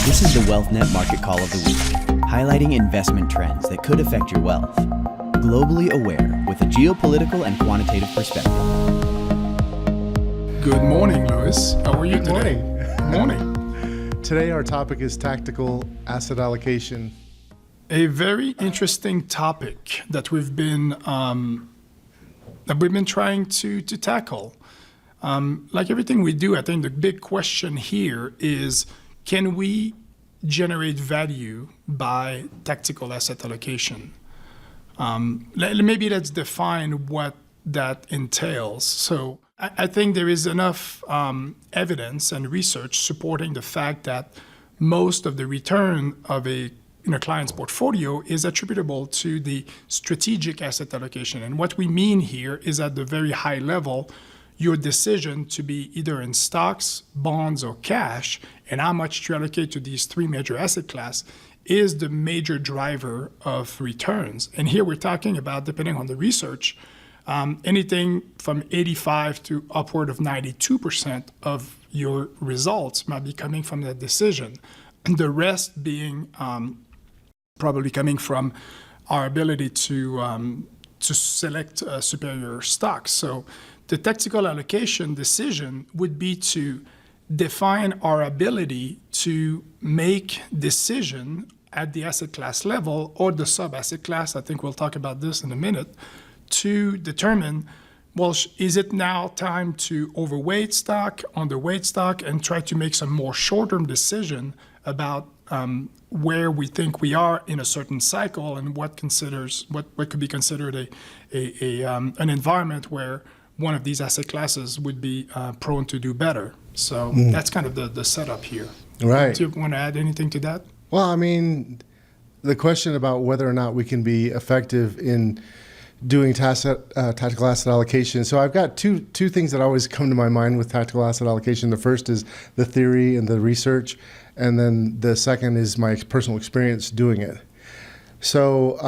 This is the WealthNet Market Call of the Week, highlighting investment trends that could affect your wealth. Globally aware with a geopolitical and quantitative perspective. Good morning, Louis. How are you Good today? morning. Morning. Today our topic is tactical asset allocation. A very interesting topic that we've been trying to tackle. Like everything we do, I think the big question here is, can we generate value by tactical asset allocation? Maybe let's define what that entails. So I think there is enough evidence and research supporting the fact that most of the return of a client's portfolio is attributable to the strategic asset allocation. And what we mean here is at the very high level, your decision to be either in stocks, bonds, or cash, and how much to allocate to these three major asset classes is the major driver of returns. And here we're talking about, depending on the research, anything from 85 to upward of 92% of your results might be coming from that decision. And the rest being probably coming from our ability to select superior stocks. So the tactical allocation decision would be to define our ability to make decision at the asset class level or the sub-asset class, I think we'll talk about this in a minute, to determine, well, is it now time to overweight stock, underweight stock, and try to make some more short-term decision about where we think we are in a certain cycle and what could be considered an environment where one of these asset classes would be prone to do better. So that's kind of the setup here. Right. Do you want to add anything to that? Well, I mean, the question about whether or not we can be effective in doing tactical asset allocation. So I've got two things that always come to my mind with tactical asset allocation. The first is the theory and the research, and then the second is my personal experience doing it. So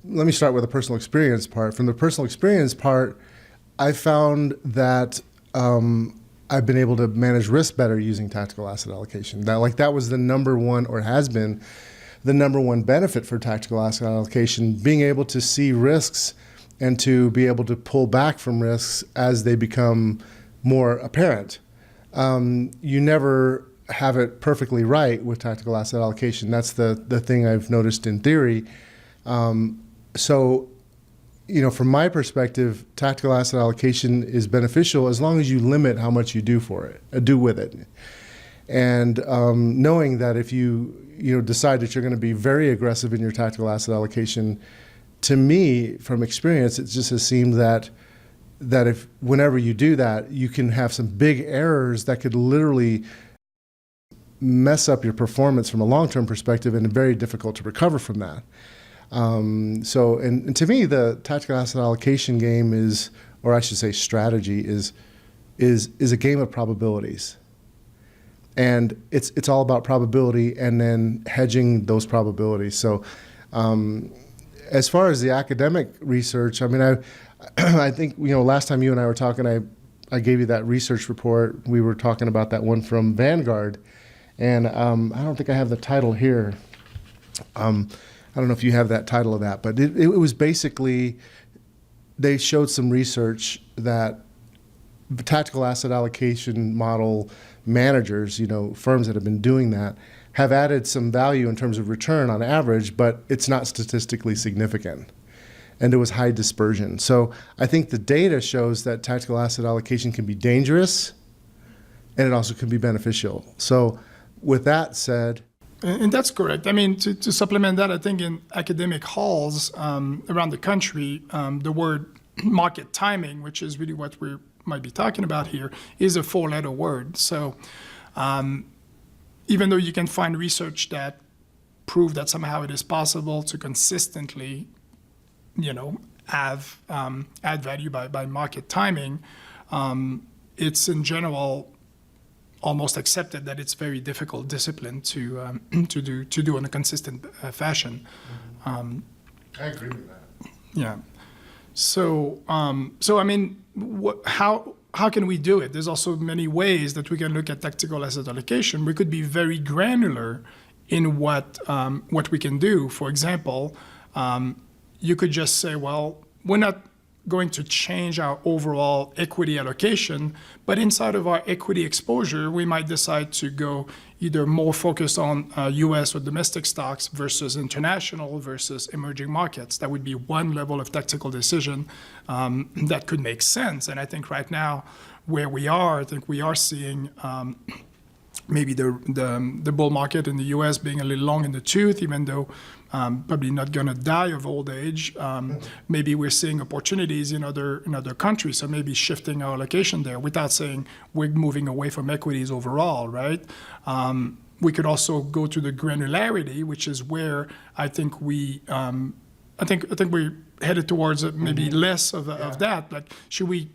let me start with the personal experience part. From the personal experience part, I found that I've been able to manage risk better using tactical asset allocation. That was the number one, or has been the number one benefit for tactical asset allocation, being able to see risks and to be able to pull back from risks as they become more apparent. You never have it perfectly right with tactical asset allocation. That's the thing I've noticed in theory. So, from my perspective, tactical asset allocation is beneficial as long as you limit how much you do with it. And knowing that if you decide that you're going to be very aggressive in your tactical asset allocation, to me, from experience, it just has seemed that if whenever you do that, you can have some big errors that could literally mess up your performance from a long-term perspective, and very difficult to recover from that. So to me, the tactical asset allocation game is, or I should say strategy, is a game of probabilities. And it's all about probability and then hedging those probabilities. So as far as the academic research, I mean, I think, last time you and I were talking, I gave you that research report. We were talking about that one from Vanguard. And I don't think I have the title here. I don't know if you have that title of that, but it was basically, they showed some research that the tactical asset allocation model managers, firms that have been doing that, have added some value in terms of return on average, but it's not statistically significant. And there was high dispersion. So I think the data shows that tactical asset allocation can be dangerous, and it also can be beneficial. So with that said, and that's correct. I mean, to supplement that, I think in academic halls around the country, the word market timing, which is really what we might be talking about here, is a four-letter word. So even though you can find research that prove that somehow it is possible to consistently, add value by market timing, it's in general almost accepted that it's very difficult discipline to do in a consistent fashion. I agree with that. Yeah. So I mean, how can we do it? There's also many ways that we can look at tactical asset allocation. We could be very granular in what we can do. For example, you could just say, well, we're not going to change our overall equity allocation, but inside of our equity exposure, we might decide to go either more focused on US or domestic stocks versus international versus emerging markets. That would be one level of tactical decision that could make sense. And I think right now, where we are, I think we are seeing maybe the bull market in the US being a little long in the tooth, even though probably not going to die of old age. Maybe we're seeing opportunities in other countries, so maybe shifting our allocation there without saying we're moving away from equities overall, right? We could also go to the granularity, which is where I think we're headed towards maybe less of that. Like, should we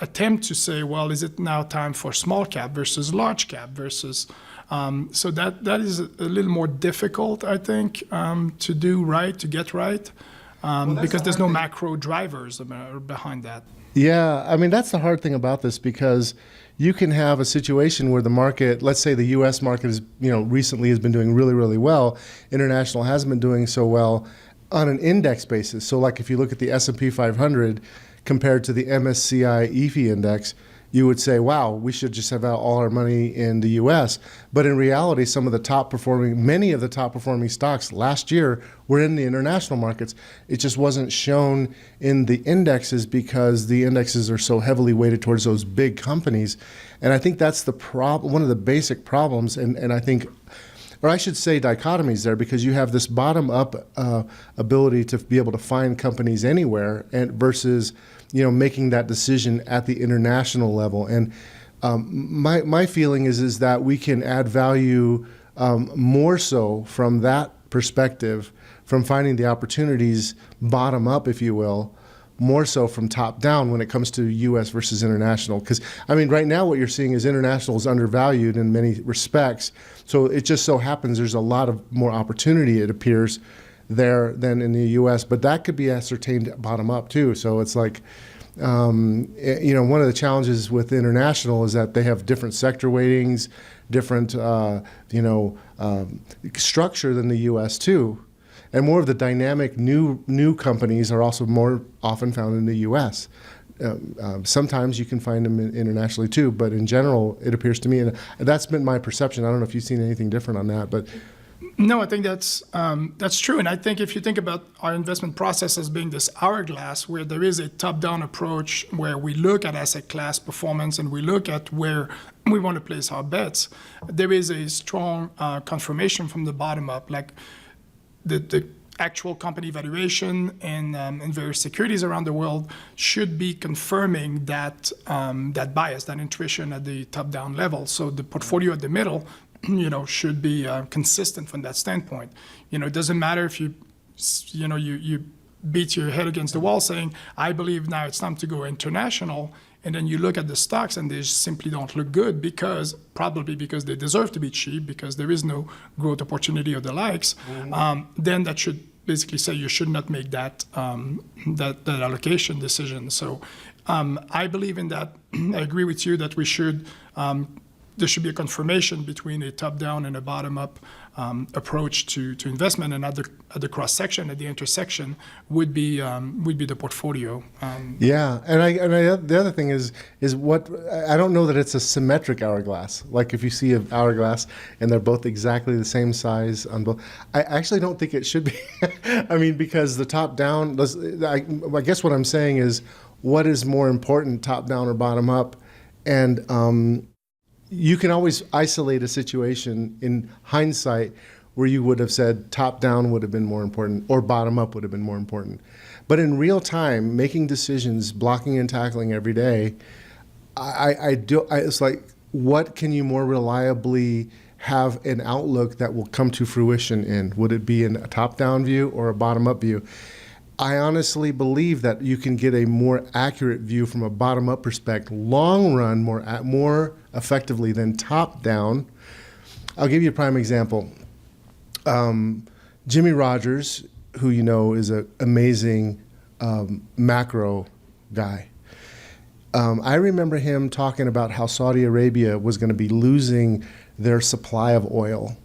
attempt to say, well, is it now time for small cap versus large cap versus, so that is a little more difficult, I think, to do right, to get right, because there's no macro drivers behind that. Yeah, I mean, that's the hard thing about this, because you can have a situation where the market, let's say the U.S. market is, recently has been doing really, really well. International hasn't been doing so well on an index basis. So like if you look at the S&P 500 compared to the MSCI EAFE index, you would say, wow, we should just have all our money in the U.S. But in reality, many of the top performing stocks last year were in the international markets. It just wasn't shown in the indexes because the indexes are so heavily weighted towards those big companies. And I think that's the problem, one of the basic problems. And I think, or I should say dichotomies there, because you have this bottom-up ability to be able to find companies anywhere, and versus making that decision at the international level. And my feeling is that we can add value more so from that perspective, from finding the opportunities bottom up, if you will, more so from top down when it comes to U.S. versus international. Because, I mean, right now what you're seeing is international is undervalued in many respects. So it just so happens there's a lot of more opportunity, it appears, there than in the U.S. But that could be ascertained bottom up too. So it's like, one of the challenges with international is that they have different sector weightings, different, structure than the U.S. too. And more of the dynamic new companies are also more often found in the U.S. Sometimes you can find them internationally too, but in general, it appears to me, and that's been my perception. I don't know if you've seen anything different on that, but. No, I think that's true. And I think if you think about our investment process as being this hourglass, where there is a top-down approach where we look at asset class performance and we look at where we want to place our bets, there is a strong confirmation from the bottom up, like the actual company valuation and various securities around the world should be confirming that bias, that intuition at the top-down level. So the portfolio at the middle should be consistent from that standpoint. It doesn't matter if you beat your head against the wall saying, I believe now it's time to go international, and then you look at the stocks and they simply don't look good probably because they deserve to be cheap, because there is no growth opportunity or the likes, then that should basically say you should not make that allocation decision. So I believe in that. I agree with you that we should there should be a confirmation between a top-down and a bottom-up approach to investment, and at the cross-section, at the intersection, would be the portfolio. Yeah, and the other thing is what I don't know that it's a symmetric hourglass. Like if you see an hourglass and they're both exactly the same size on both, I actually don't think it should be. I mean, because the top-down, I guess what I'm saying is, what is more important, top-down or bottom-up, and you can always isolate a situation in hindsight where you would have said top down would have been more important or bottom up would have been more important. But in real time, making decisions, blocking and tackling every day, it's like, what can you more reliably have an outlook that will come to fruition in? Would it be in a top down view or a bottom up view? I honestly believe that you can get a more accurate view from a bottom-up perspective, long run, more effectively than top-down. I'll give you a prime example. Jimmy Rogers, who is an amazing macro guy. I remember him talking about how Saudi Arabia was going to be losing their supply of oil.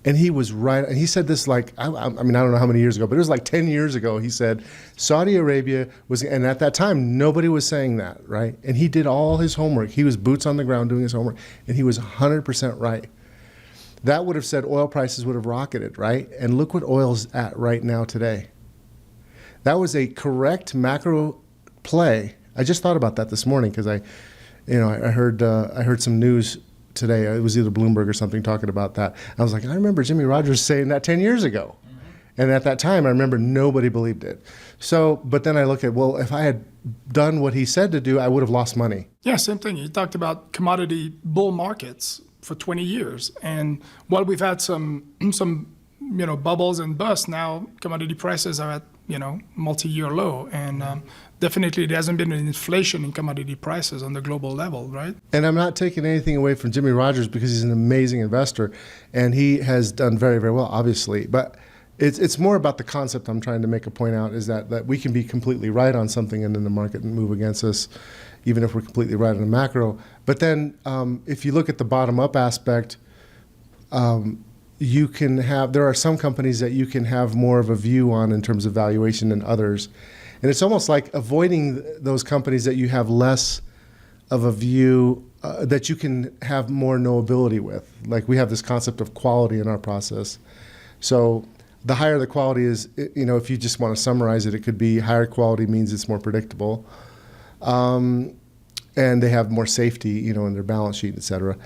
And he was right. And he said this like, I mean, I don't know how many years ago, but it was like 10 years ago. He said Saudi Arabia was, and at that time, nobody was saying that, right? And he did all his homework. He was boots on the ground doing his homework, and he was 100% right. That would have said oil prices would have rocketed, right? And look what oil's at right now today. That was a correct macro play. I just thought about that this morning because I heard some news today. It was either Bloomberg or something talking about that. I was like, I remember Jimmy Rogers saying that 10 years ago. And at that time, I remember nobody believed it. So, but then I look at, well, if I had done what he said to do, I would have lost money. Yeah, same thing. He talked about commodity bull markets for 20 years. And while we've had some bubbles and busts, now commodity prices are at, multi-year low. And definitely there hasn't been an inflation in commodity prices on the global level, right? And I'm not taking anything away from Jimmy Rogers because he's an amazing investor and he has done very, very well, obviously. But it's more about the concept I'm trying to make a point out is that we can be completely right on something and then the market move against us, even if we're completely right on the macro. But then if you look at the bottom-up aspect, there are some companies that you can have more of a view on in terms of valuation than others. And it's almost like avoiding those companies that you have less of a view that you can have more knowability with. Like we have this concept of quality in our process. So the higher the quality is, if you just want to summarize it, it could be higher quality means it's more predictable. And they have more safety, in their balance sheet, et cetera.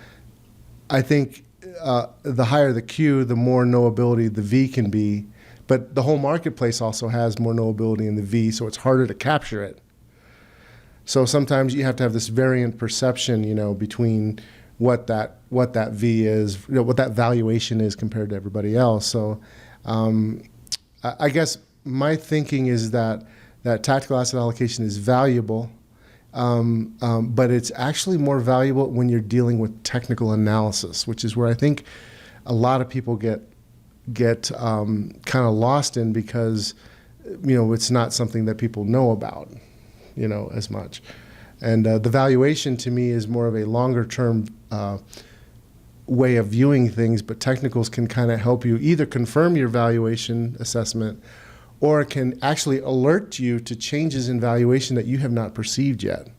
I think the higher the Q, the more knowability the V can be. But the whole marketplace also has more knowability in the V, so it's harder to capture it. So sometimes you have to have this variant perception, between what that V is, what that valuation is compared to everybody else. So I guess my thinking is that tactical asset allocation is valuable, but it's actually more valuable when you're dealing with technical analysis, which is where I think a lot of people get kind of lost in because it's not something that people know about as much. And the valuation to me is more of a longer term way of viewing things, but technicals can kind of help you either confirm your valuation assessment or it can actually alert you to changes in valuation that you have not perceived yet.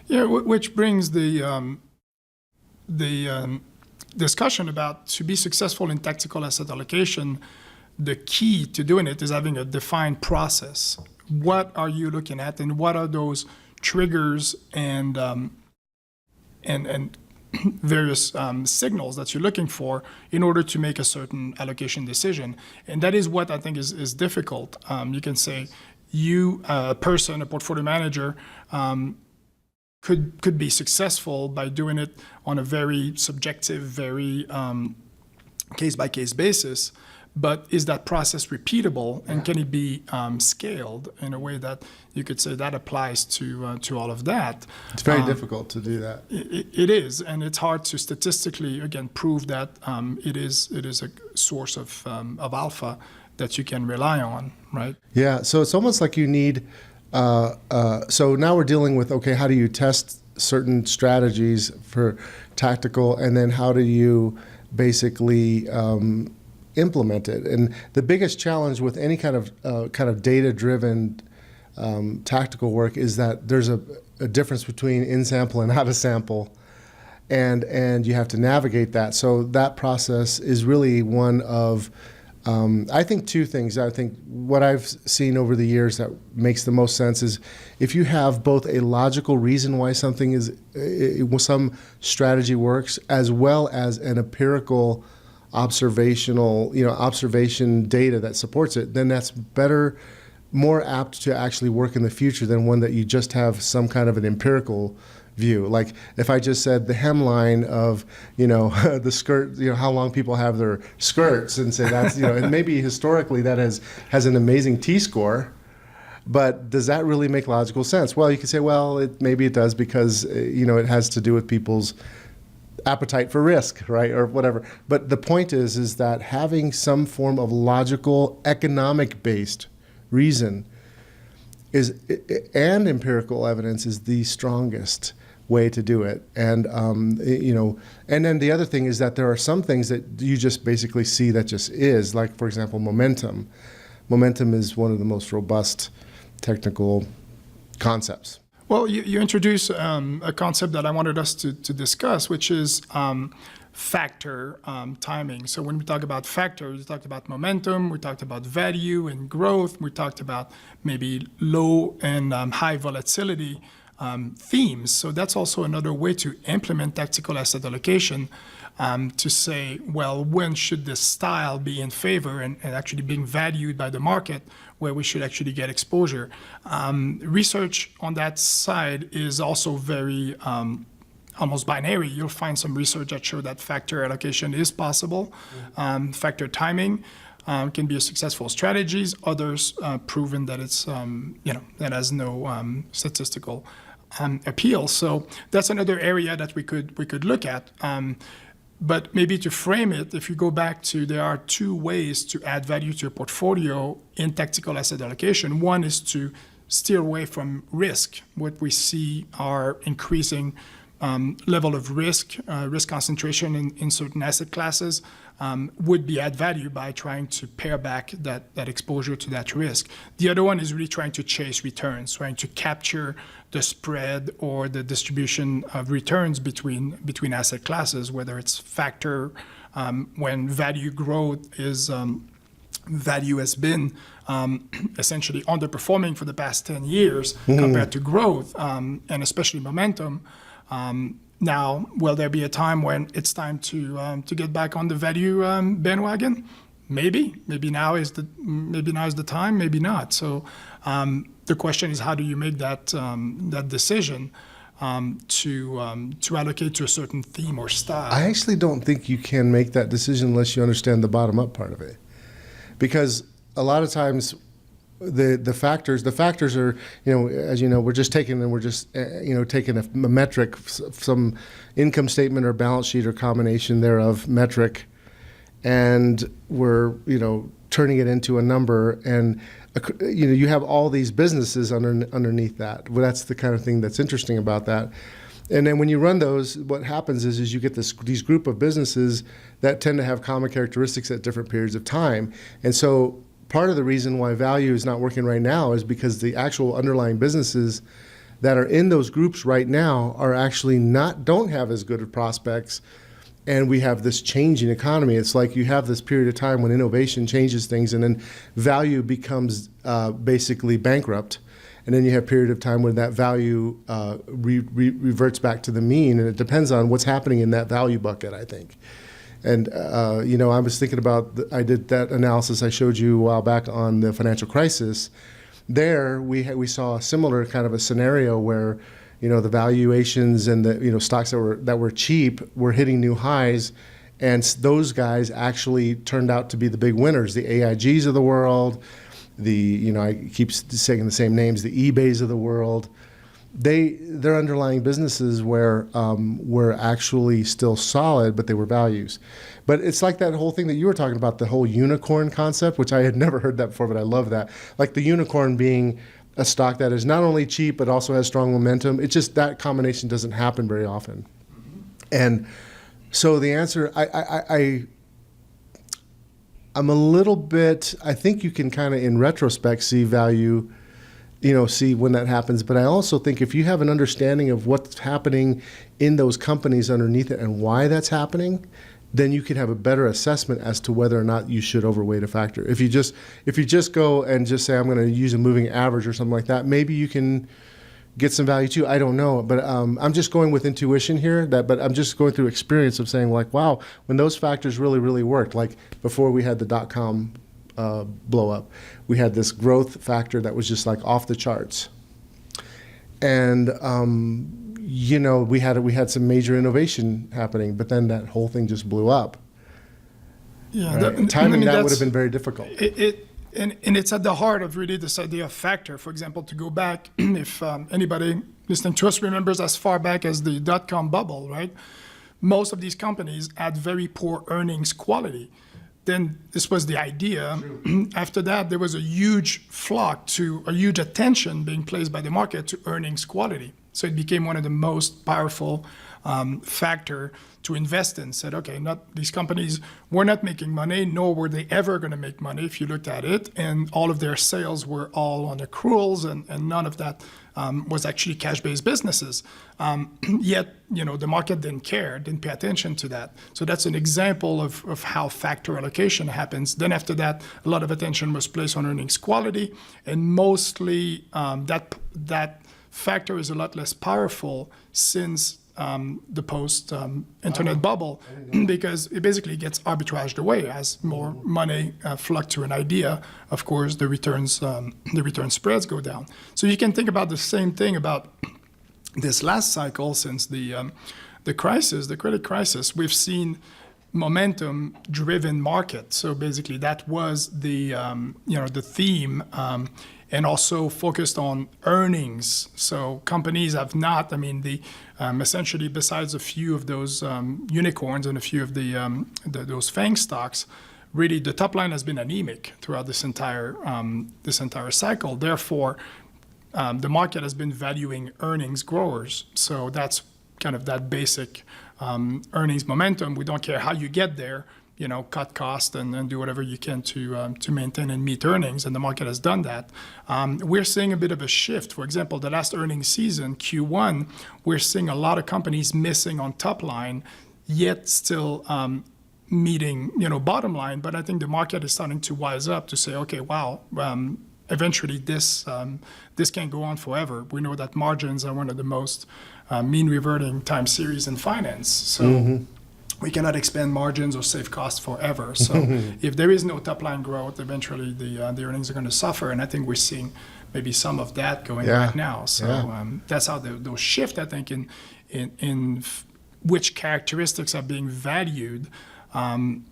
Yeah, which brings the discussion about to be successful in tactical asset allocation, the key to doing it is having a defined process. What are you looking at, and what are those triggers and various signals that you're looking for in order to make a certain allocation decision? And that is what I think is difficult. You can say you, a person, a portfolio manager, could be successful by doing it on a very subjective, very case-by-case basis. But is that process repeatable, and can it be scaled in a way that you could say that applies to all of that? It's very difficult to do that. It is, and it's hard to statistically, again, prove that it is a source of alpha that you can rely on, right? Yeah, so it's almost like you need, so now we're dealing with, okay, how do you test certain strategies for tactical, and then how do you basically implement it? And the biggest challenge with any kind of data-driven tactical work is that there's a difference between in-sample and out-of-sample, and you have to navigate that. So that process is really one of, I think, two things. I think what I've seen over the years that makes the most sense is if you have both a logical reason why something some strategy works, as well as an empirical observation data that supports it, then that's better, more apt to actually work in the future than one that you just have some kind of an empirical view. Like if I just said the hemline of, the skirt, how long people have their skirts, and say that's, and maybe historically that has an amazing T-score, but does that really make logical sense? Well, you could say, well, maybe it does because, it has to do with people's appetite for risk, right, or whatever. But the point is that having some form of logical, economic-based reason and empirical evidence is the strongest way to do it. And and then the other thing is that there are some things that you just basically see that just is, like, for example, momentum. Momentum is one of the most robust technical concepts. Well, you introduce a concept that I wanted us to discuss, which is factor timing. So when we talk about factors, we talked about momentum, we talked about value and growth, we talked about maybe low and high volatility themes. So that's also another way to implement tactical asset allocation, to say, well, when should this style be in favor and actually being valued by the market, where we should actually get exposure. Research on that side is also very almost binary. You'll find some research that show that factor allocation is possible. Factor timing can be a successful strategy. Others proven that it's that has no statistical appeal. So that's another area that we could look at. But maybe to frame it, if you go back to, there are two ways to add value to your portfolio in tactical asset allocation. One is to steer away from risk. What we see are increasing level of risk concentration in certain asset classes would be add value by trying to pare back that exposure to that risk. The other one is really trying to chase returns, trying to capture the spread or the distribution of returns between asset classes, whether it's factor when value growth is value has been essentially underperforming for the past 10 years compared to growth, and especially momentum. Now, will there be a time when it's time to get back on the value bandwagon? Maybe now is the time. Maybe not. So the question is, how do you make that decision to allocate to a certain theme or style? I actually don't think you can make that decision unless you understand the bottom-up part of it, because a lot of times the factors are, as you know, we're just taking a metric, some income statement or balance sheet or combination thereof metric, and we're turning it into a number, and you have all these businesses underneath that. Well, that's the kind of thing that's interesting about that. And then when you run those, what happens is you get these group of businesses that tend to have common characteristics at different periods of time, and so part of the reason why value is not working right now is because the actual underlying businesses that are in those groups right now are actually don't have as good of prospects, and we have this changing economy. It's like you have this period of time when innovation changes things, and then value becomes basically bankrupt, and then you have a period of time when that value reverts back to the mean, and it depends on what's happening in that value bucket, I think. And, I was thinking about, I did that analysis I showed you a while back on the financial crisis. There, we saw a similar kind of a scenario where, the valuations and the, stocks that were cheap were hitting new highs, and those guys actually turned out to be the big winners, the AIGs of the world, I keep saying the same names, the eBays of the world. Their underlying businesses were actually still solid, but they were values. But it's like that whole thing that you were talking about, the whole unicorn concept, which I had never heard that before, but I love that. Like the unicorn being a stock that is not only cheap, but also has strong momentum. It's just that combination doesn't happen very often. And so the answer, I'm a little bit, I think you can kind of in retrospect see value, see when that happens. But I also think if you have an understanding of what's happening in those companies underneath it and why that's happening, then you can have a better assessment as to whether or not you should overweight a factor. If you just go and just say, I'm going to use a moving average or something like that, maybe you can get some value too. I don't know. But I'm just going with intuition here, but I'm just going through experience of saying, like, wow, when those factors really, really worked, like before we had the dotcom blow up, we had this growth factor that was just like off the charts, and we had some major innovation happening, but then that whole thing just blew up. Yeah, right? Timing that would have been very difficult. And it's at the heart of really this idea of factor. For example, to go back, if anybody listening to us remembers as far back as the dotcom bubble, right? Most of these companies had very poor earnings quality. then this was the idea. After that, there was a huge huge attention being placed by the market to earnings quality. So it became one of the most powerful factor to invest in. Said, okay, these companies were not making money, nor were they ever going to make money if you looked at it. And all of their sales were all on accruals, and none of that was actually cash-based businesses. Yet, the market didn't care, didn't pay attention to that. So that's an example of how factor allocation happens. Then after that, a lot of attention was placed on earnings quality, and mostly that factor is a lot less powerful since the post-internet bubble, because it basically gets arbitraged away as more money flock to an idea. Of course, the return spreads go down. So you can think about the same thing about this last cycle since the credit crisis. We've seen momentum-driven market. So basically, that was the theme. And also focused on earnings. So companies have not, essentially besides a few of those unicorns and a few of those FANG stocks, really the top line has been anemic throughout this entire cycle. Therefore, the market has been valuing earnings growers. So that's kind of that basic earnings momentum. We don't care how you get there. Cut cost and do whatever you can to maintain and meet earnings, and the market has done that. We're seeing a bit of a shift. For example, the last earnings season, Q1, we're seeing a lot of companies missing on top line, yet still meeting bottom line. But I think the market is starting to wise up to say, okay, wow, eventually this can't go on forever. We know that margins are one of the most mean reverting time series in finance. So. We cannot expand margins or save costs forever. So if there is no top-line growth, eventually the earnings are going to suffer. And I think we're seeing maybe some of that going right now. So that's how those shift, I think, in which characteristics are being valued do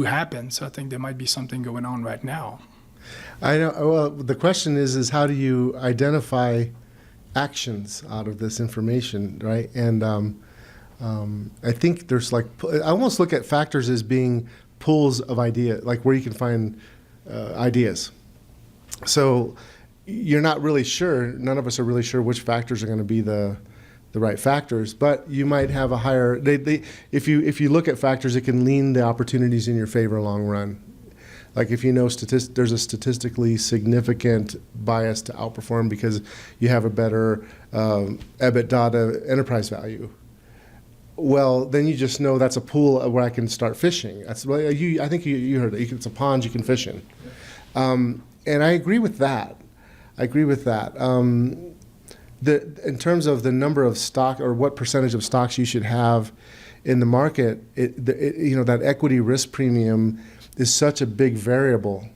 happen. So I think there might be something going on right now. I know. Well, the question is how do you identify actions out of this information, right? And I think there's I almost look at factors as being pools of idea, like where you can find ideas. So you're not really sure, none of us are really sure which factors are going to be the right factors, but you might have a higher, if you look at factors, it can lean the opportunities in your favor long run. Like if you know there's a statistically significant bias to outperform because you have a better EBITDA to enterprise value. Well, then you just know that's a pool where I can start fishing. That's I think you heard it. It's a pond you can fish in, and I agree with that. In terms of the number of stock or what percentage of stocks you should have in the market, that equity risk premium is such a big variable.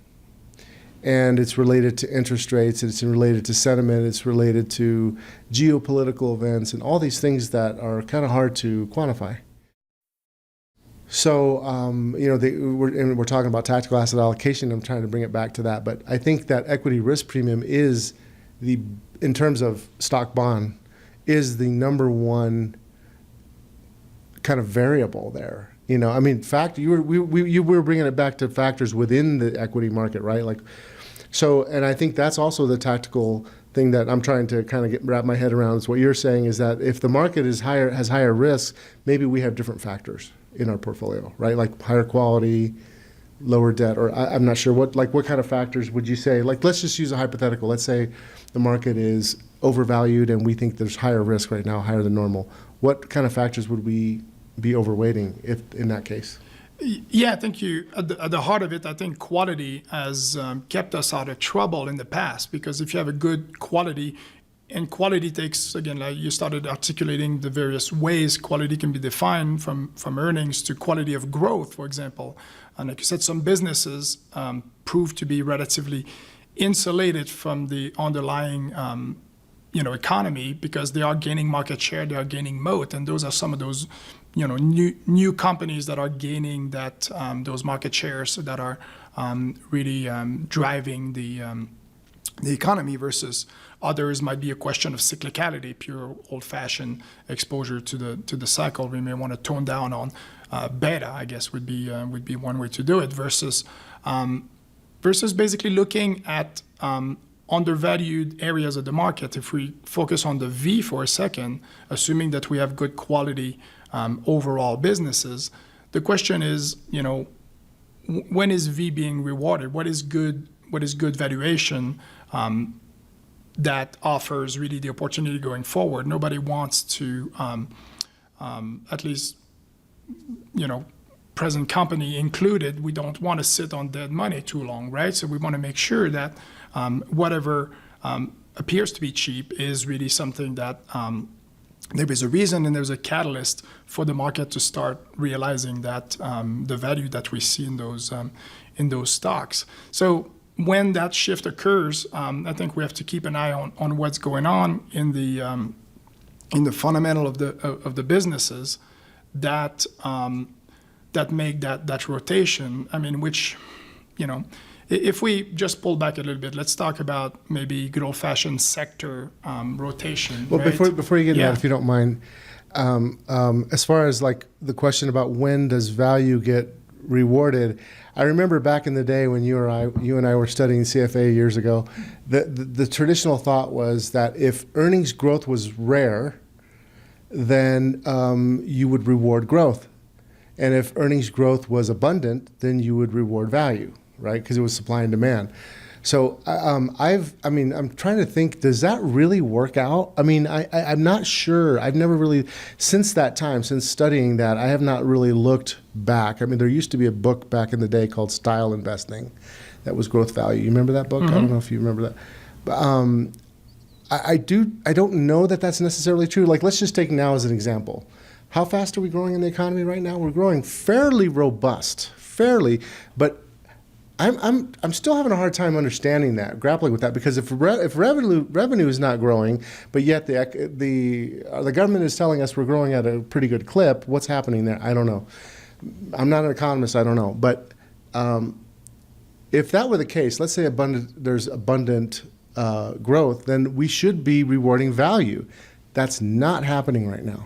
And it's related to interest rates, it's related to sentiment, it's related to geopolitical events, and all these things that are kind of hard to quantify. So, we're talking about tactical asset allocation. I'm trying to bring it back to that, but I think that equity risk premium is in terms of stock bond, is the number one kind of variable there. You were bringing it back to factors within the equity market, right? And I think that's also the tactical thing that I'm trying to kind of wrap my head around. Is what you're saying is that if the market has higher risk, maybe we have different factors in our portfolio, right? Like higher quality, lower debt, or I'm not sure what kind of factors would you say? Let's just use a hypothetical. Let's say the market is overvalued and we think there's higher risk right now, higher than normal. What kind of factors would we be overweighting if in that case? Yeah, I think at the heart of it, I think quality has kept us out of trouble in the past, because if you have a good quality, and quality takes, again, like you started articulating the various ways quality can be defined, from earnings to quality of growth, for example. And like you said, some businesses prove to be relatively insulated from the underlying economy because they are gaining market share, they are gaining moat, and those are some of those new companies that are gaining that those market shares that are really driving the economy, versus others might be a question of cyclicality, pure old-fashioned exposure to the cycle. We may want to tone down beta, I guess, would be one way to do it, versus basically looking at undervalued areas of the market. If we focus on the V for a second, assuming that we have good quality overall businesses, the question is, when is V being rewarded? What is good valuation that offers really the opportunity going forward? Nobody wants to, at least, present company included, we don't want to sit on dead money too long, right? So we want to make sure that whatever appears to be cheap is really something that there is a reason and there's a catalyst for the market to start realizing that the value that we see in those stocks. So when that shift occurs, I think we have to keep an eye on what's going on in the fundamental of the businesses that make that rotation. I mean, which, if we just pull back a little bit, let's talk about maybe good old-fashioned sector rotation. Well, right? before you get into that, if you don't mind, as far as like the question about when does value get rewarded, I remember back in the day when you and I were studying CFA years ago, the traditional thought was that if earnings growth was rare, then you would reward growth. And if earnings growth was abundant, then you would reward value, right? Because it was supply and demand. So I'm trying to think, does that really work out? I mean, I'm not sure. I've never really, since that time, since studying that, I have not really looked back. I mean, there used to be a book back in the day called Style Investing that was growth value. You remember that book? Mm-hmm. I don't know if you remember that. But I don't know that that's necessarily true. Like, let's just take now as an example. How fast are we growing in the economy right now? We're growing fairly robust, but I'm still having a hard time understanding that, grappling with that, because if revenue is not growing, but yet the government is telling us we're growing at a pretty good clip, what's happening there? I don't know. I'm not an economist. I don't know. But if that were the case, let's say there's abundant growth, then we should be rewarding value. That's not happening right now.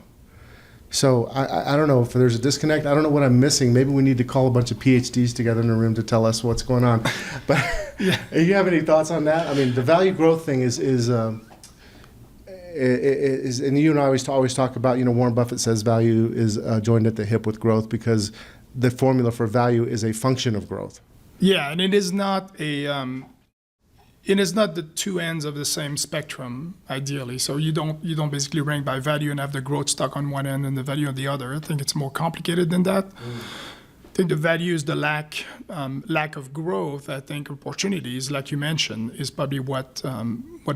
So I don't know if there's a disconnect. I don't know what I'm missing. Maybe we need to call a bunch of PhDs together in a room to tell us what's going on. But yeah. Do you have any thoughts on that? I mean, the value growth thing is and you and I always talk about, Warren Buffett says value is joined at the hip with growth because the formula for value is a function of growth. Yeah, and it is not it is not the two ends of the same spectrum, ideally. So you don't basically rank by value and have the growth stock on one end and the value on the other. I think it's more complicated than that. I think the value is the lack of growth. I think opportunities, like you mentioned, is probably what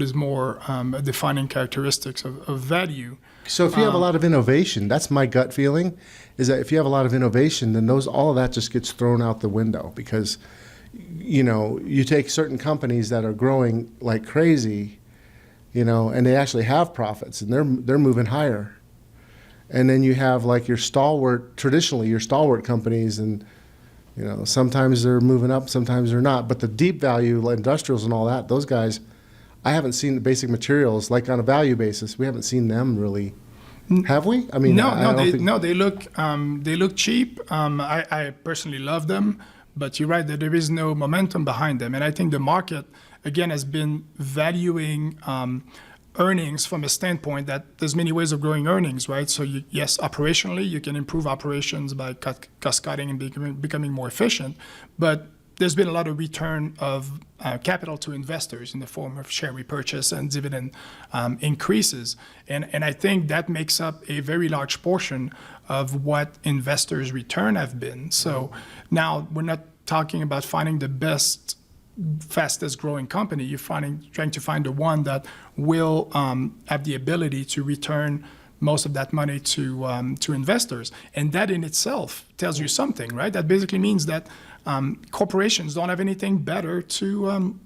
is more defining characteristics of value. So if you have a lot of innovation, that's my gut feeling, is that if you have a lot of innovation, then all of that just gets thrown out the window because you take certain companies that are growing like crazy, and they actually have profits and they're moving higher. And then you have like traditionally your stalwart companies, and sometimes they're moving up, sometimes they're not. But the deep value industrials and all that, those guys, I haven't seen the basic materials like on a value basis. We haven't seen them really. Have we? I mean, they look cheap. I personally love them. But you're right that there is no momentum behind them. And I think the market, again, has been valuing earnings from a standpoint that there's many ways of growing earnings, right? So yes, operationally, you can improve operations by cost cutting and becoming more efficient. But there's been a lot of return of capital to investors in the form of share repurchase and dividend increases. And I think that makes up a very large portion of what investors' return have been. So now we're not talking about finding the best, fastest growing company. You're trying to find the one that will have the ability to return most of that money to investors. And that in itself tells you something, right? That basically means that corporations don't have anything better to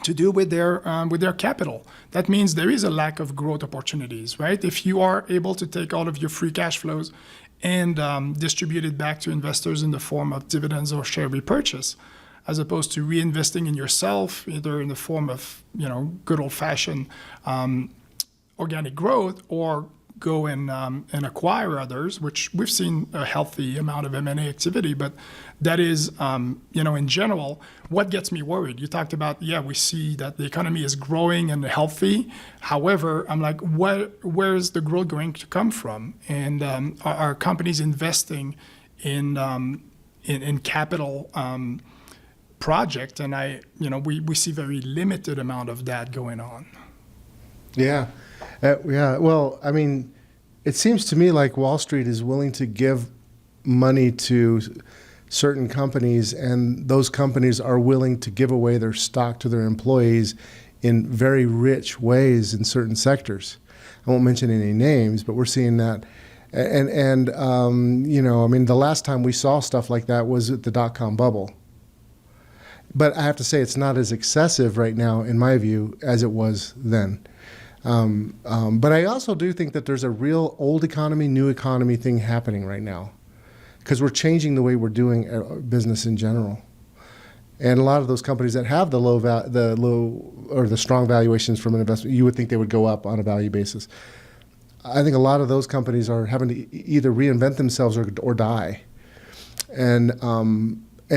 do with their capital. That means there is a lack of growth opportunities, right? If you are able to take all of your free cash flows and distribute it back to investors in the form of dividends or share repurchase, as opposed to reinvesting in yourself, either in the form of good old-fashioned organic growth or go and acquire others, which we've seen a healthy amount of M&A activity, but that is, in general, what gets me worried. You talked about, we see that the economy is growing and healthy. However, I'm like, where is the growth going to come from? And are companies investing in capital project? And we see very limited amount of that going on. Yeah. Well, I mean, it seems to me like Wall Street is willing to give money to certain companies, and those companies are willing to give away their stock to their employees in very rich ways in certain sectors. I won't mention any names, but we're seeing that. And the last time we saw stuff like that was at the dotcom bubble. But I have to say it's not as excessive right now, in my view, as it was then. But I also do think that there's a real old economy, new economy thing happening right now, because we're changing the way we're doing business in general. And a lot of those companies that have the low or the strong valuations from an investment, you would think they would go up on a value basis. I think a lot of those companies are having to either reinvent themselves or die. And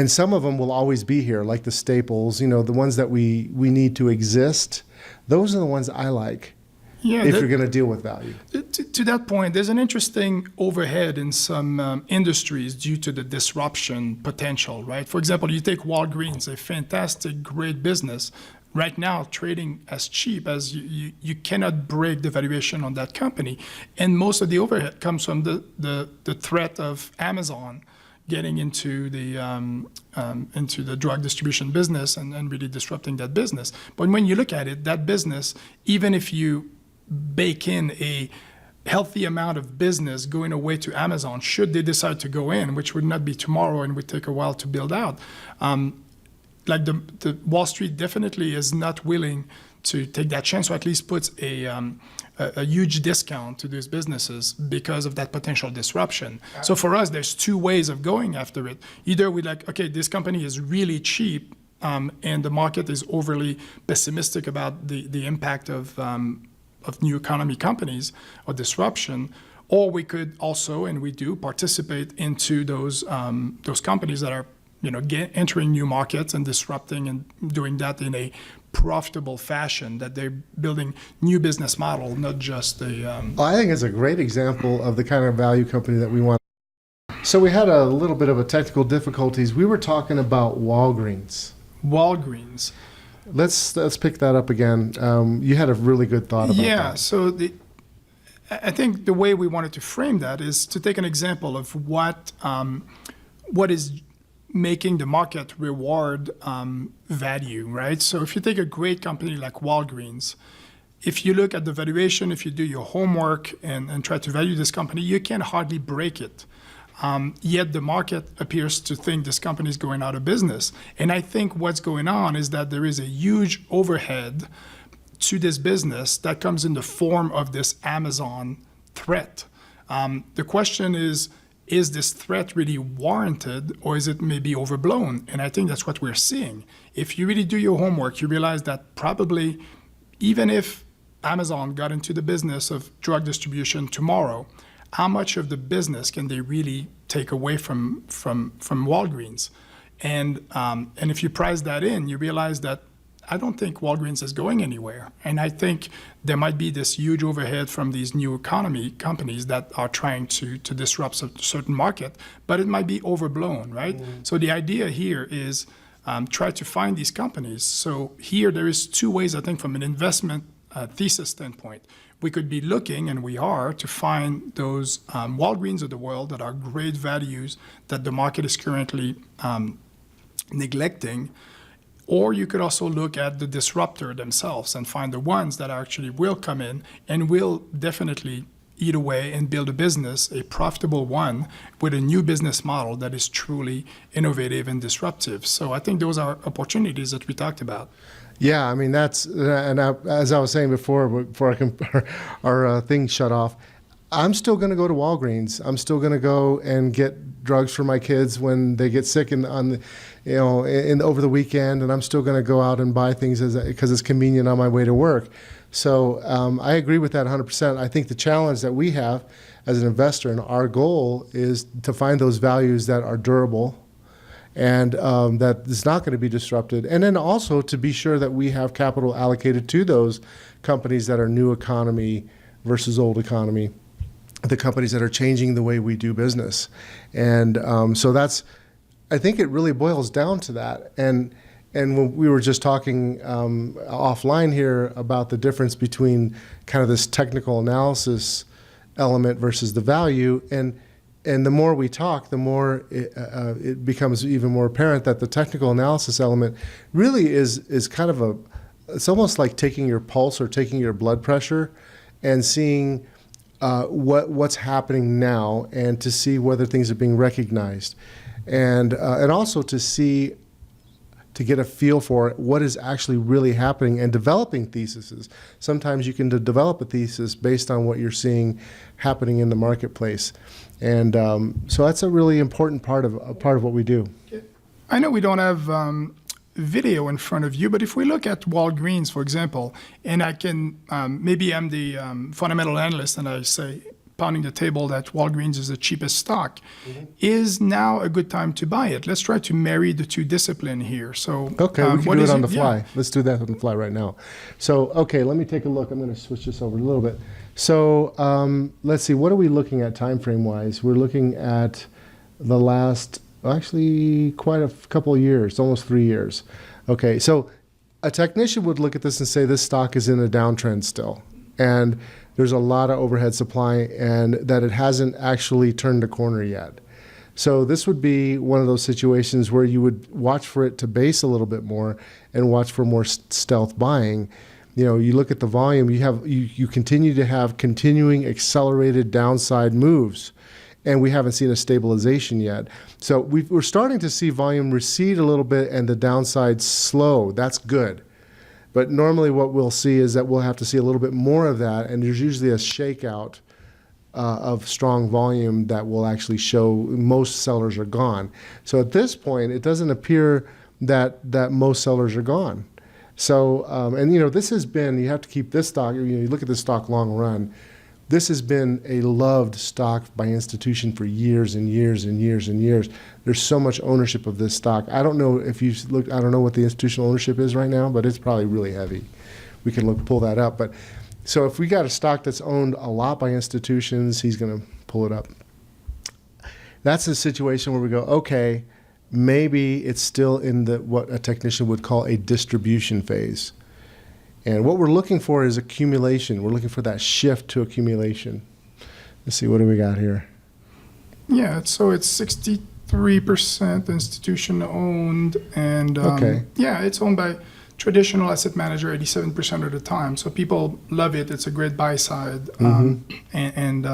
some of them will always be here, like the staples, the ones that we need to exist. Those are the ones I like, if you're going to deal with value. To that point, there's an interesting overhead in some industries due to the disruption potential, right? For example, you take Walgreens, a fantastic, great business, right now trading as cheap as you cannot break the valuation on that company. And most of the overhead comes from the threat of Amazon getting into the drug distribution business and really disrupting that business. But when you look at it, that business, even if you bake in a healthy amount of business going away to Amazon, should they decide to go in, which would not be tomorrow and would take a while to build out, like the Wall Street definitely is not willing to take that chance, or at least puts a huge discount to these businesses because of that potential disruption. So for us, there's two ways of going after it. Either we're like, okay, this company is really cheap, and the market is overly pessimistic about the impact of new economy companies or disruption, or we could also, and we do, participate into those companies that are entering new markets and disrupting and doing that in a profitable fashion, that they're building new business model, not just I think it's a great example of the kind of value company that we want. So we had a little bit of a technical difficulties. We were talking about Walgreens. Let's pick that up again. You had a really good thought about that. Yeah, so I think the way we wanted to frame that is to take an example of what is making the market reward value, right? So if you take a great company like Walgreens, if you look at the valuation, if you do your homework and try to value this company, you can hardly break it. Yet the market appears to think this company is going out of business. And I think what's going on is that there is a huge overhead to this business that comes in the form of this Amazon threat. The question is this threat really warranted, or is it maybe overblown? And I think that's what we're seeing. If you really do your homework, you realize that probably even if Amazon got into the business of drug distribution tomorrow, how much of the business can they really take away from Walgreens? And if you price that in, you realize that I don't think Walgreens is going anywhere. And I think there might be this huge overhead from these new economy companies that are trying to disrupt a certain market, but it might be overblown, right? So the idea here is try to find these companies. So here there is two ways, I think, from an investment thesis standpoint. We could be looking, and we are, to find those Walgreens of the world that are great values that the market is currently neglecting. Or you could also look at the disruptor themselves and find the ones that actually will come in and will definitely eat away and build a business, a profitable one, with a new business model that is truly innovative and disruptive. So I think those are opportunities that we talked about. Yeah, I mean, as I was saying before our thing shut off, I'm still going to go to Walgreens. I'm still going to go and get drugs for my kids when they get sick over the weekend, and I'm still going to go out and buy things because it's convenient on my way to work. So I agree with that 100%. I think the challenge that we have as an investor, and our goal is to find those values that are durable and that is not going to be disrupted. And then also to be sure that we have capital allocated to those companies that are new economy versus old economy, the companies that are changing the way we do business. And so that's, I think it really boils down to that. And when we were just talking offline here about the difference between kind of this technical analysis element versus the value, and the more we talk, the more it becomes even more apparent that the technical analysis element really is kind of it's almost like taking your pulse or taking your blood pressure and seeing what's happening now, and to see whether things are being recognized, and also to get a feel for what is actually really happening, and developing theses. Sometimes you can develop a thesis based on what you're seeing happening in the marketplace, and so that's a really important part of what we do. I know we don't have video in front of you, but if we look at Walgreens, for example, and I can maybe I'm the fundamental analyst, and I say, pounding the table, that Walgreens is the cheapest stock, is now a good time to buy it? Let's try to marry the two disciplines here. So okay, we can do it on the fly. Yeah. Let's do that on the fly right now. So okay, let me take a look. I'm going to switch this over a little bit. So let's see, what are we looking at time frame wise? We're looking at the last, actually quite a couple of years, almost 3 years. Okay, so a technician would look at this and say this stock is in a downtrend still, and there's a lot of overhead supply, and that it hasn't actually turned a corner yet. So this would be one of those situations where you would watch for it to base a little bit more and watch for more stealth buying. You know, you look at the volume, you continue to have continuing accelerated downside moves, and we haven't seen a stabilization yet. So we're starting to see volume recede a little bit and the downside slow. That's good. But normally what we'll see is that we'll have to see a little bit more of that, and there's usually a shakeout of strong volume that will actually show most sellers are gone. So at this point, it doesn't appear that most sellers are gone. So, and you know, this has been, you have to keep this stock, you look at this stock long run, this has been a loved stock by institution for years and years and years and years. There's so much ownership of this stock. I don't know if you've looked, I don't know what the institutional ownership is right now, but it's probably really heavy. We can pull that up. But so if we got a stock that's owned a lot by institutions, he's going to pull it up. That's a situation where we go, okay, maybe it's still in what a technician would call a distribution phase. And what we're looking for is accumulation. We're looking for that shift to accumulation. Let's see, what do we got here? Yeah, so it's 63% institution owned, and okay. Yeah, it's owned by traditional asset manager 87% of the time. So people love it. It's a great buy side, and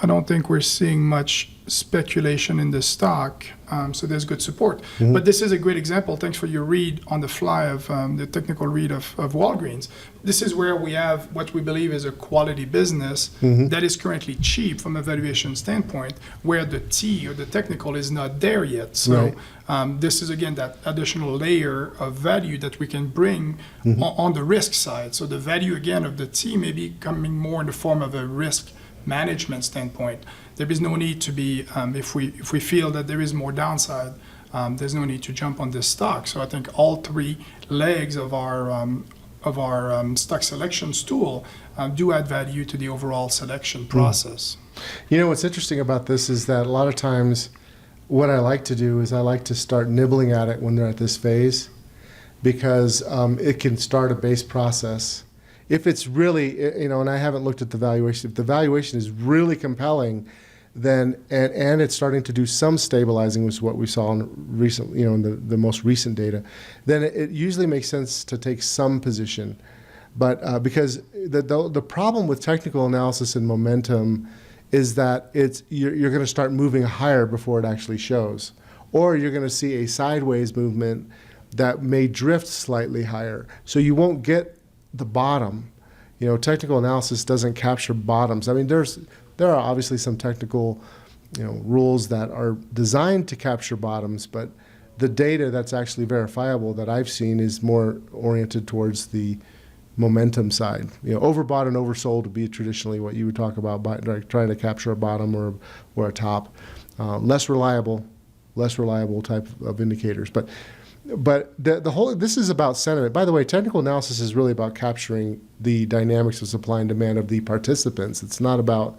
I don't think we're seeing much speculation in the stock, so there's good support. But this is a great example. Thanks for your read on the fly of the technical read of Walgreens. This is where we have what we believe is a quality business that is currently cheap from a valuation standpoint, where the T or the technical is not there yet. So this is, again, that additional layer of value that we can bring on the risk side. So the value, again, of the T may be coming more in the form of a risk management standpoint. There is no need to be, if we feel that there is more downside, there's no need to jump on this stock. So I think all three legs of our stock selection tool do add value to the overall selection process. You know, what's interesting about this is that a lot of times what I like to do is I like to start nibbling at it when they're at this phase, because it can start a base process. If it's really, you know, and I haven't looked at the valuation, if the valuation is really compelling, then, and it's starting to do some stabilizing, which is what we saw in recent, you know, in the most recent data, then it usually makes sense to take some position. But because the problem with technical analysis and momentum is that you're going to start moving higher before it actually shows, or you're going to see a sideways movement that may drift slightly higher. So you won't get the bottom. You know, technical analysis doesn't capture bottoms. I mean, there are obviously some technical, you know, rules that are designed to capture bottoms, but the data that's actually verifiable that I've seen is more oriented towards the momentum side. Overbought and oversold would be traditionally what you would talk about by like trying to capture a bottom or a top. Less reliable type of indicators. But the whole, this is about sentiment. By the way, technical analysis is really about capturing the dynamics of supply and demand of the participants. It's not about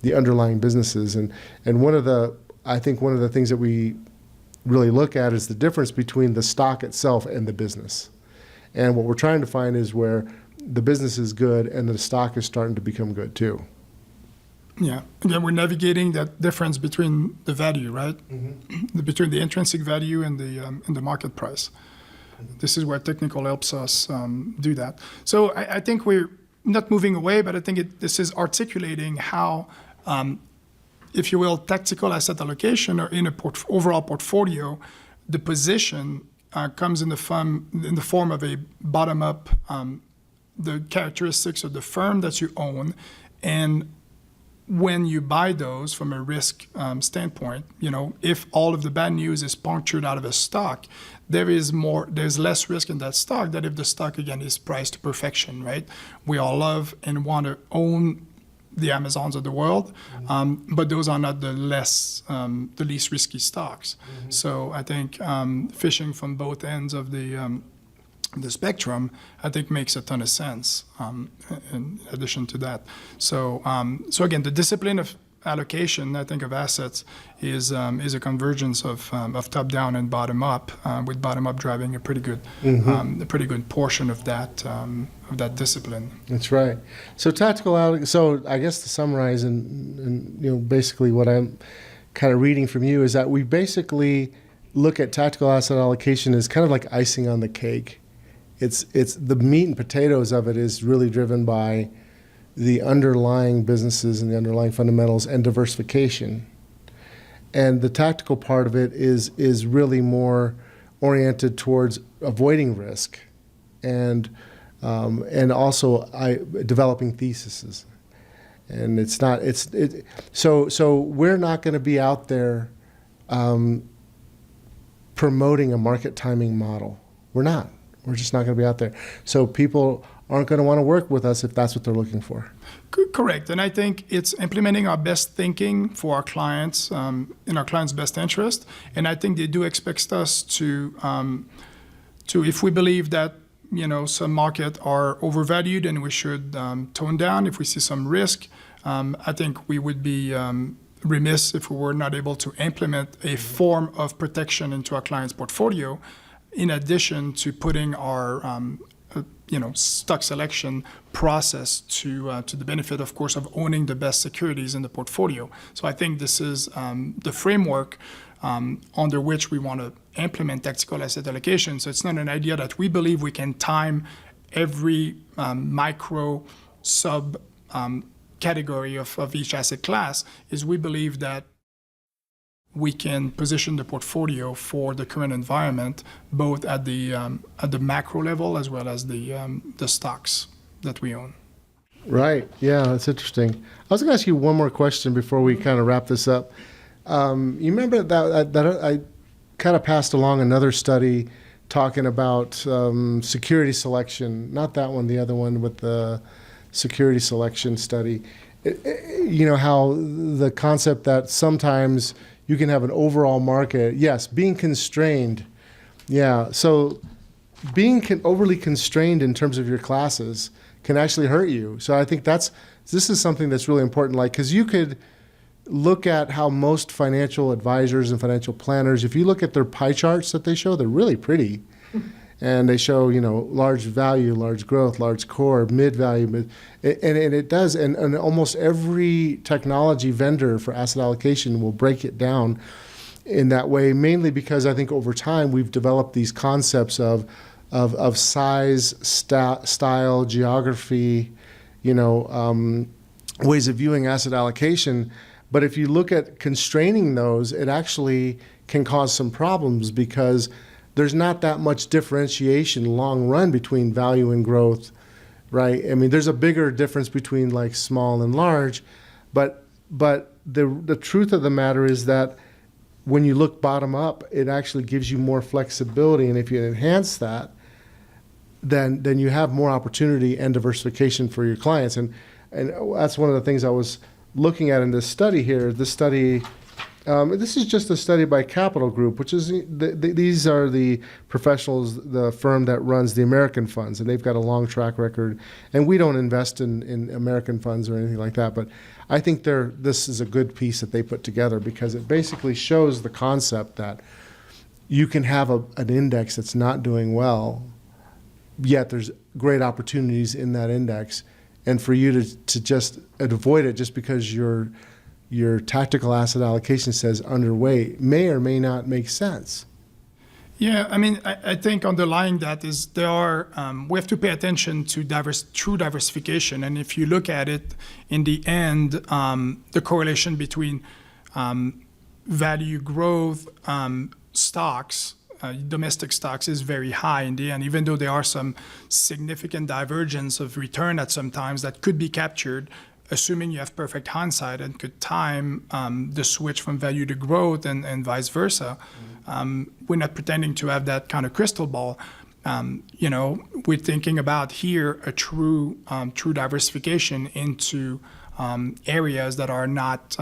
the underlying businesses. And I think one of the things that we really look at is the difference between the stock itself and the business. And what we're trying to find is where the business is good and the stock is starting to become good too. Yeah. Again, we're navigating that difference between the value, right? Mm-hmm. Between the intrinsic value and the market price. Mm-hmm. This is where technical helps us do that. So I think we're not moving away, but I think this is articulating how, if you will, tactical asset allocation or in a overall portfolio, the position comes in the form of a bottom-up, the characteristics of the firm that you own, and when you buy those from a risk standpoint, if all of the bad news is punctured out of a stock, there's less risk in that stock than if the stock, again, is priced to perfection, right? We all love and want to own the Amazons of the world, but those are not the least risky stocks. Mm-hmm. So I think fishing from both ends of the spectrum, I think, makes a ton of sense. In addition to that, so again, the discipline of allocation, I think, of assets is a convergence of top down and bottom up, with bottom up driving a pretty good portion of that discipline. That's right. So So I guess to summarize and basically what I'm kind of reading from you is that we basically look at tactical asset allocation as kind of like icing on the cake. It's the meat and potatoes of it is really driven by the underlying businesses and the underlying fundamentals and diversification. And the tactical part of it is really more oriented towards avoiding risk and also developing theses. And so we're not going to be out there promoting a market timing model. We're not. We're just not going to be out there. So people aren't going to want to work with us if that's what they're looking for. Correct. And I think it's implementing our best thinking for our clients, in our clients' best interest. And I think they do expect us to if we believe that, some markets are overvalued and we should tone down, if we see some risk, I think we would be remiss if we were not able to implement a form of protection into our client's portfolio, in addition to putting our stock selection process to the benefit, of course, of owning the best securities in the portfolio. So I think this is the framework under which we want to implement tactical asset allocation. So it's not an idea that we believe we can time every micro sub category of each asset class. Is we believe that we can position the portfolio for the current environment, both at the macro level as well as the stocks that we own. Right. Yeah, that's interesting. I was going to ask you one more question before we kind of wrap this up. You remember that I kind of passed along another study talking about security selection, not that one, the other one with the security selection study. How the concept that sometimes you can have an overall market. Yes, being constrained. Yeah, so being overly constrained in terms of your classes can actually hurt you. So I think this is something that's really important, because you could look at how most financial advisors and financial planners, if you look at their pie charts that they show, they're really pretty. And they show, large value, large growth, large core, mid-value, and it does. And almost every technology vendor for asset allocation will break it down in that way, mainly because I think over time we've developed these concepts of size, style, geography, ways of viewing asset allocation. But if you look at constraining those, it actually can cause some problems because there's not that much differentiation long run between value and growth, right? I mean, there's a bigger difference between like small and large, but the truth of the matter is that when you look bottom up, it actually gives you more flexibility, and if you enhance that, then you have more opportunity and diversification for your clients. And that's one of the things I was looking at in this study here. This study, this is just a study by Capital Group, which is, these are the professionals, the firm that runs the American funds, and they've got a long track record. And we don't invest in American funds or anything like that, but I think this is a good piece that they put together, because it basically shows the concept that you can have an index that's not doing well, yet there's great opportunities in that index, and for you to just avoid it just because your tactical asset allocation says underweight may or may not make sense. Yeah, I mean, I think underlying that is we have to pay attention to true diversification. And if you look at it, in the end, the correlation between value growth stocks, domestic stocks, is very high in the end, even though there are some significant divergence of return at some times that could be captured, assuming you have perfect hindsight and could time the switch from value to growth and vice versa. We're not pretending to have that kind of crystal ball. We're thinking about here a true diversification into areas that are not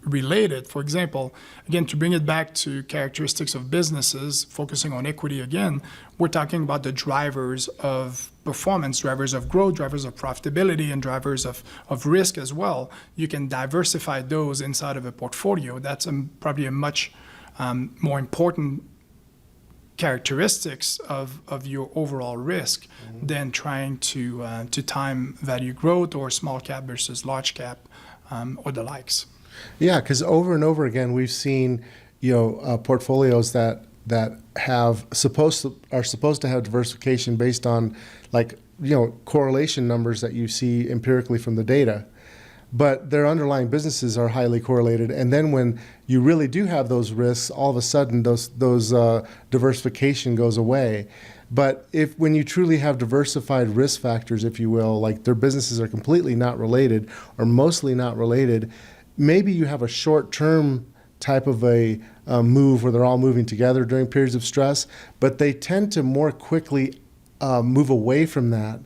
related. For example, again, to bring it back to characteristics of businesses, focusing on equity again, we're talking about the drivers of performance, drivers of growth, drivers of profitability, and drivers of risk as well. You can diversify those inside of a portfolio. That's probably a much more important characteristics of your overall risk than trying to time value growth or small cap versus large cap or the likes. Yeah, because over and over again we've seen, portfolios that are supposed to have diversification based on, correlation numbers that you see empirically from the data, but their underlying businesses are highly correlated. And then when you really do have those risks, all of a sudden those diversification goes away. But when you truly have diversified risk factors, if you will, like their businesses are completely not related or mostly not related, maybe you have a short-term type of a move where they're all moving together during periods of stress, but they tend to more quickly move away from that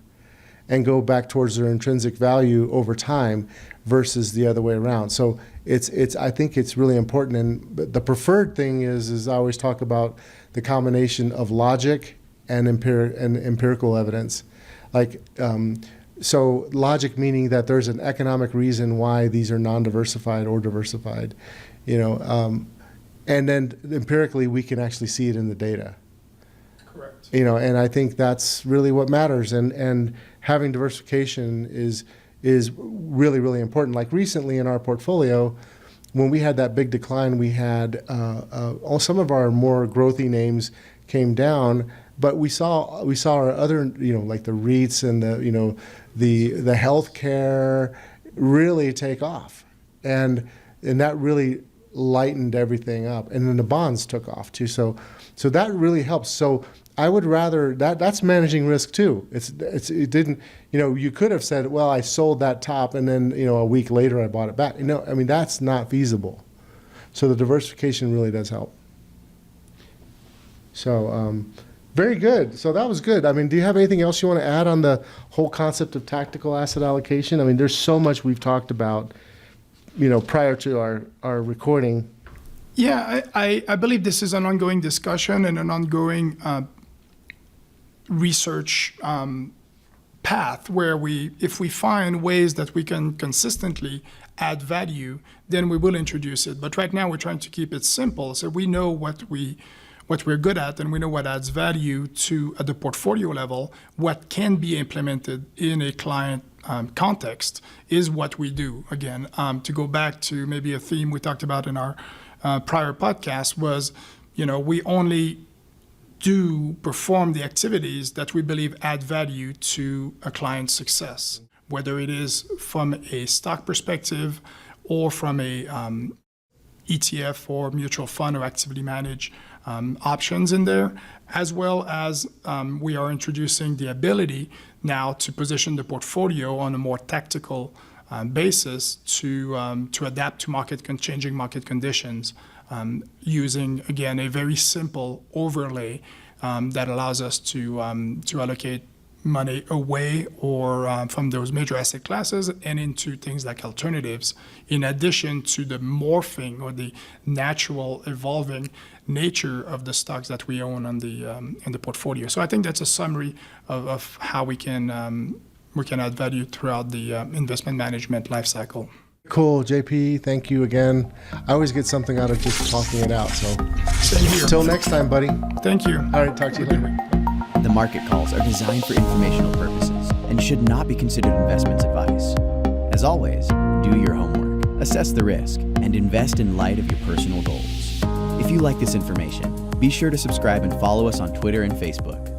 and go back towards their intrinsic value over time versus the other way around. So I think it's really important. And the preferred thing is I always talk about the combination of logic and empirical evidence. So logic meaning that there's an economic reason why these are non-diversified or diversified, and then empirically we can actually see it in the data. Correct. And I think that's really what matters. And having diversification is really, really important. Like recently in our portfolio, when we had that big decline, we had some of our more growthy names came down. But we saw our other, like the REITs and the healthcare really take off, and that really lightened everything up. And then the bonds took off too. So that really helps. So I would rather that's managing risk too. It didn't, you could have said, well, I sold that top and then a week later I bought it back. That's not feasible. So the diversification really does help. So. Very good. So that was good. Do you have anything else you want to add on the whole concept of tactical asset allocation? There's so much we've talked about, prior to our recording. Yeah, I believe this is an ongoing discussion and an ongoing research path where if we find ways that we can consistently add value, then we will introduce it. But right now we're trying to keep it simple, so we know what we're good at, and we know what adds value at the portfolio level. What can be implemented in a client context is what we do. Again, to go back to maybe a theme we talked about in our prior podcast was, we only do perform the activities that we believe add value to a client's success, whether it is from a stock perspective or from a ETF or mutual fund or actively managed options in there, as well as we are introducing the ability now to position the portfolio on a more tactical basis to adapt to changing market conditions, using, again, a very simple overlay that allows us to allocate money away or from those major asset classes and into things like alternatives, in addition to the morphing or the natural evolving nature of the stocks that we own on in the portfolio. So I think that's a summary of how we can add value throughout the investment management life cycle. Cool, JP, thank you again. I always get something out of just talking it out. So Same here. until next time, buddy. Thank you. All right, talk to you later. The market calls are designed for informational purposes and should not be considered investment advice. As always, do your homework, assess the risk, and invest in light of your personal goals. If you like this information, be sure to subscribe and follow us on Twitter and Facebook.